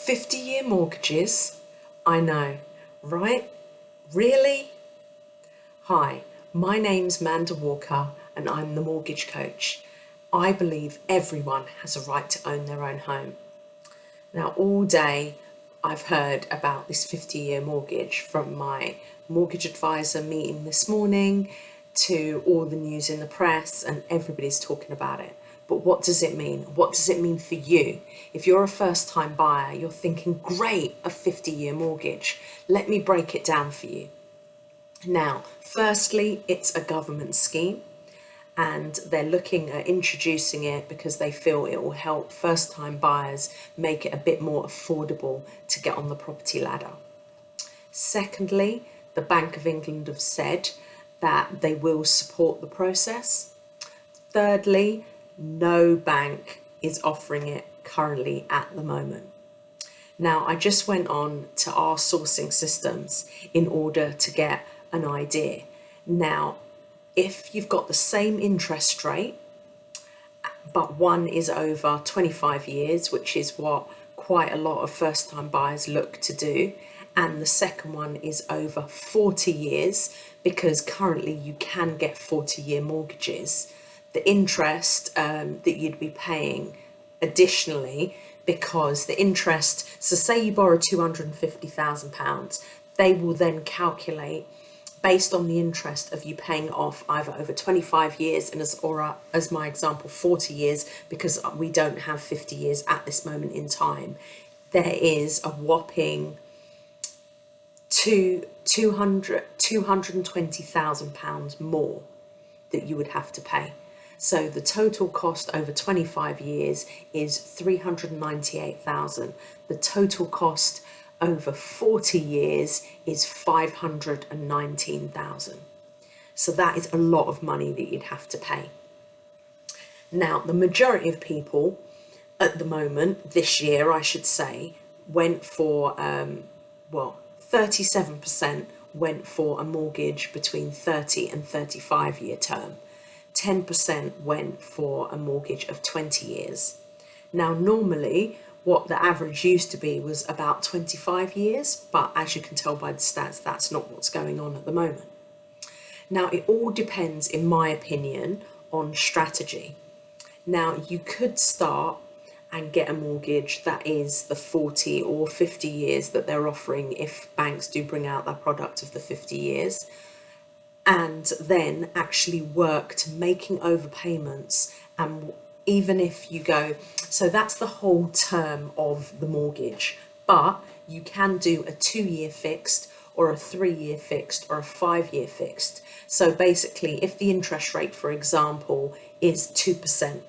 50-year mortgages? I know, right? Really? Hi, my name's Manda Walker and I'm the mortgage coach. I believe everyone has a right to own their own home. Now, all day I've heard about this 50-year mortgage, from my mortgage advisor meeting this morning to all the news in the press, and everybody's talking about it. But what does it mean? What does it mean for you? If you're a first-time buyer, you're thinking, great, a 50-year mortgage. Let me break it down for you. Now, firstly, it's a government scheme, and they're looking at introducing it because they feel it will help first-time buyers make it a bit more affordable to get on the property ladder. Secondly, the Bank of England have said that they will support the process. Thirdly, no bank is offering it currently at the moment. Now, I just went on to our sourcing systems in order to get an idea. Now, if you've got the same interest rate, but one is over 25 years, which is what quite a lot of first-time buyers look to do, and the second one is over 40 years, because currently you can get 40-year mortgages, the interest that you'd be paying additionally, because the interest, so say you borrow £250,000, they will then calculate based on the interest of you paying off either over 25 years and as my example 40 years, because we don't have 50 years at this moment in time. There is a whopping £220,000 more that you would have to pay. So the total cost over 25 years is £398,000. The total cost over 40 years is £519,000. So that is a lot of money that you'd have to pay. Now, the majority of people at the moment, this year I should say, went for, 37% went for a mortgage between 30 and 35 year term. 10% went for a mortgage of 20 years. Now, normally what the average used to be was about 25 years, but as you can tell by the stats, that's not what's going on at the moment. Now, it all depends, in my opinion, on strategy. Now, you could start and get a mortgage that is the 40 or 50 years that they're offering if banks do bring out that product of the 50 years, and then actually work to making overpayments. And even if you go, so that's the whole term of the mortgage, but you can do a 2-year fixed or a 3-year fixed or a 5-year fixed. So basically, if the interest rate, for example, is 2%,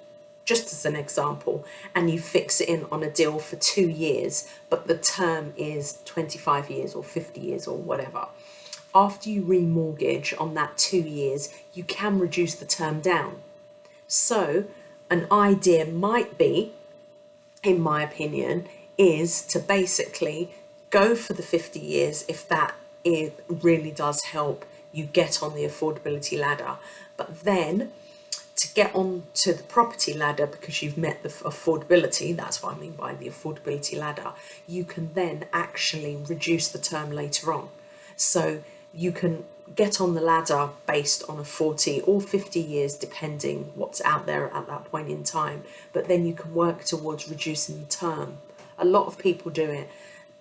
just as an example, and you fix it in on a deal for 2 years, but the term is 25 years or 50 years or whatever. After you remortgage on that 2 years, you can reduce the term down. So an idea might be, in my opinion, is to basically go for the 50 years if that it really does help you get on the affordability ladder. But then to get on to the property ladder, because you've met the affordability, that's what I mean by the affordability ladder, you can then actually reduce the term later on. So you can get on the ladder based on a 40 or 50 years, depending what's out there at that point in time. But then you can work towards reducing the term. A lot of people do it.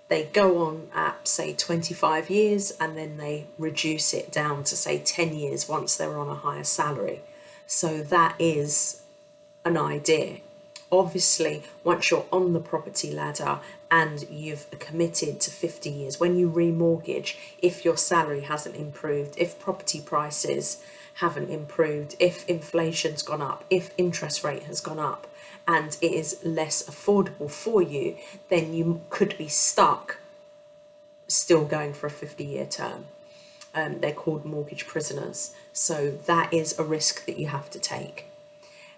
They go on at, say, 25 years, and then they reduce it down to, say, 10 years once they're on a higher salary. So that is an idea. Obviously, once you're on the property ladder and you've committed to 50 years, when you remortgage, if your salary hasn't improved, if property prices haven't improved, if inflation's gone up, if interest rate has gone up, and it is less affordable for you, then you could be stuck still going for a 50-year term. They're called mortgage prisoners. So that is a risk that you have to take.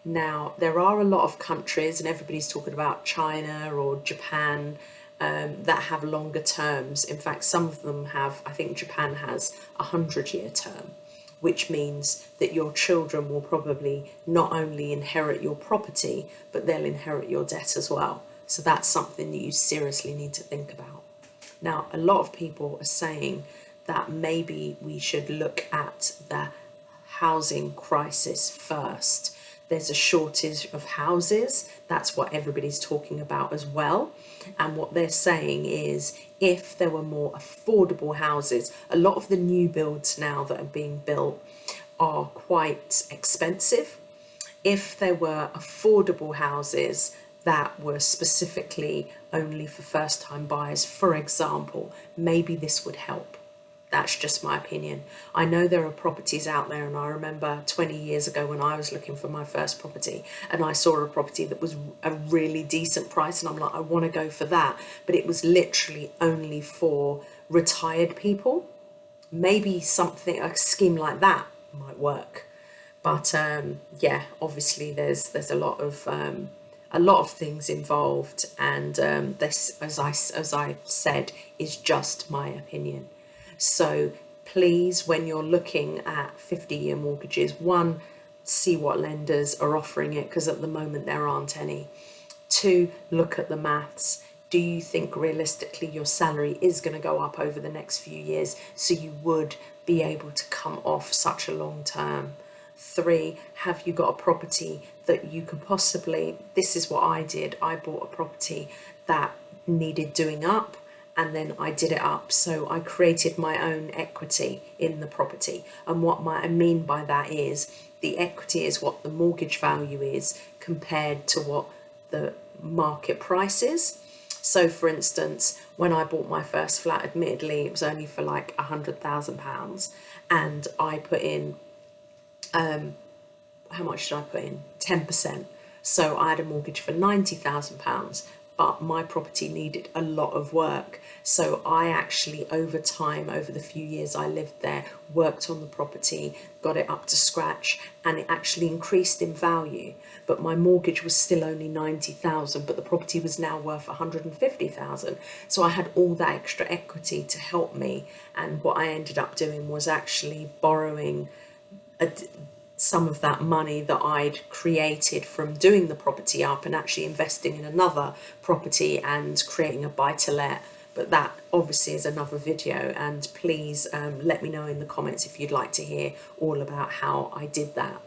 Now, there are a lot of countries, and everybody's talking about China or Japan, that have longer terms. In fact, some of them have, I think Japan has a 100-year term, which means that your children will probably not only inherit your property, but they'll inherit your debt as well. So that's something that you seriously need to think about. Now, a lot of people are saying that maybe we should look at the housing crisis first. There's a shortage of houses. That's what everybody's talking about as well. And what they're saying is, if there were more affordable houses, a lot of the new builds now that are being built are quite expensive. If there were affordable houses that were specifically only for first-time buyers, for example, maybe this would help. That's just my opinion. I know there are properties out there, and I remember 20 years ago when I was looking for my first property and I saw a property that was a really decent price, and I'm like, I want to go for that, but it was literally only for retired people. Maybe something, a scheme like that might work. But yeah, obviously there's a lot of things involved, and this, as I said, is just my opinion. So please, when you're looking at 50-year mortgages, one, see what lenders are offering it, because at the moment there aren't any. Two, look at the maths. Do you think realistically your salary is going to go up over the next few years so you would be able to come off such a long term? Three, have you got a property that you could possibly, this is what I did, I bought a property that needed doing up, and then I did it up. So I created my own equity in the property. And what I mean by that is, the equity is what the mortgage value is compared to what the market price is. So for instance, when I bought my first flat, admittedly it was only for like £100,000, and I put in, how much did I put in? 10%. So I had a mortgage for £90,000, but my property needed a lot of work. So I actually, over time, over the few years I lived there, worked on the property, got it up to scratch, and it actually increased in value. But my mortgage was still only 90,000, but the property was now worth 150,000. So I had all that extra equity to help me. And what I ended up doing was actually borrowing some of that money that I'd created from doing the property up and actually investing in another property and creating a buy-to-let. But that obviously is another video, and please let me know in the comments if you'd like to hear all about how I did that.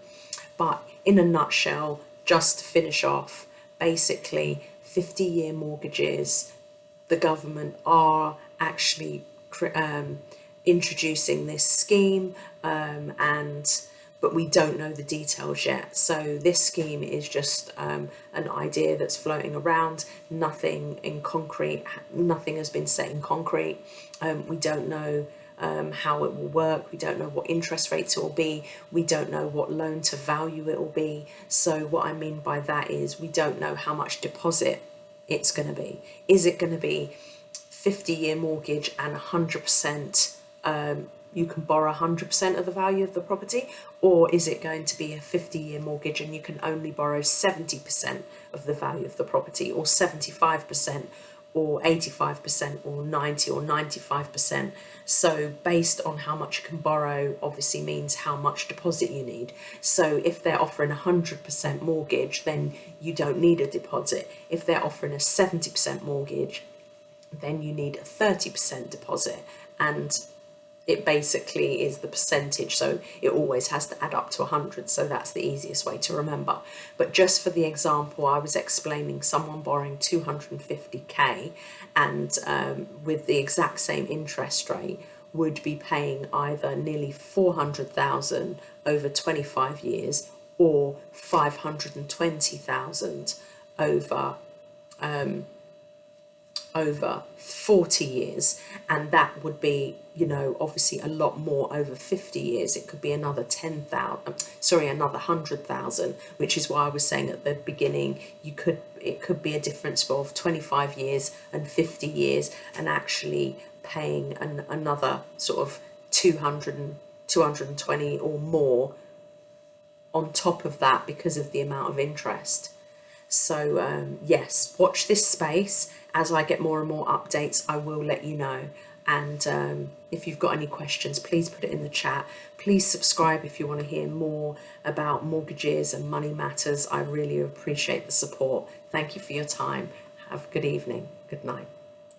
But in a nutshell, just to finish off, basically 50-year mortgages, the government are actually introducing this scheme, but we don't know the details yet. So this scheme is just an idea that's floating around, nothing in concrete, nothing has been set in concrete. We don't know how it will work, we don't know what interest rates it will be, we don't know what loan to value it will be. So what I mean by that is, we don't know how much deposit it's going to be. Is it going to be 50-year mortgage and 100%, you can borrow 100% of the value of the property, or is it going to be a 50-year mortgage and you can only borrow 70% of the value of the property, or 75%, or 85%, or 90 or 95%? So based on how much you can borrow obviously means how much deposit you need. So if they're offering a 100% mortgage, then you don't need a deposit. If they're offering a 70% mortgage, then you need a 30% deposit, and it basically is the percentage, so it always has to add up to 100, so that's the easiest way to remember. But just for the example, I was explaining someone borrowing 250k and with the exact same interest rate would be paying either nearly 400,000 over 25 years or 520,000 over 40 years, and that would be, you know, obviously a lot more over 50 years. It could be another 100,000, which is why I was saying at the beginning, it could be a difference of 25 years and 50 years, and actually paying another sort of 220 or more on top of that because of the amount of interest. So yes, watch this space. As I get more and more updates, I will let you know. And if you've got any questions, please put it in the chat. Please subscribe if you want to hear more about mortgages and money matters. I really appreciate the support. Thank you for your time. Have a good evening. Good night.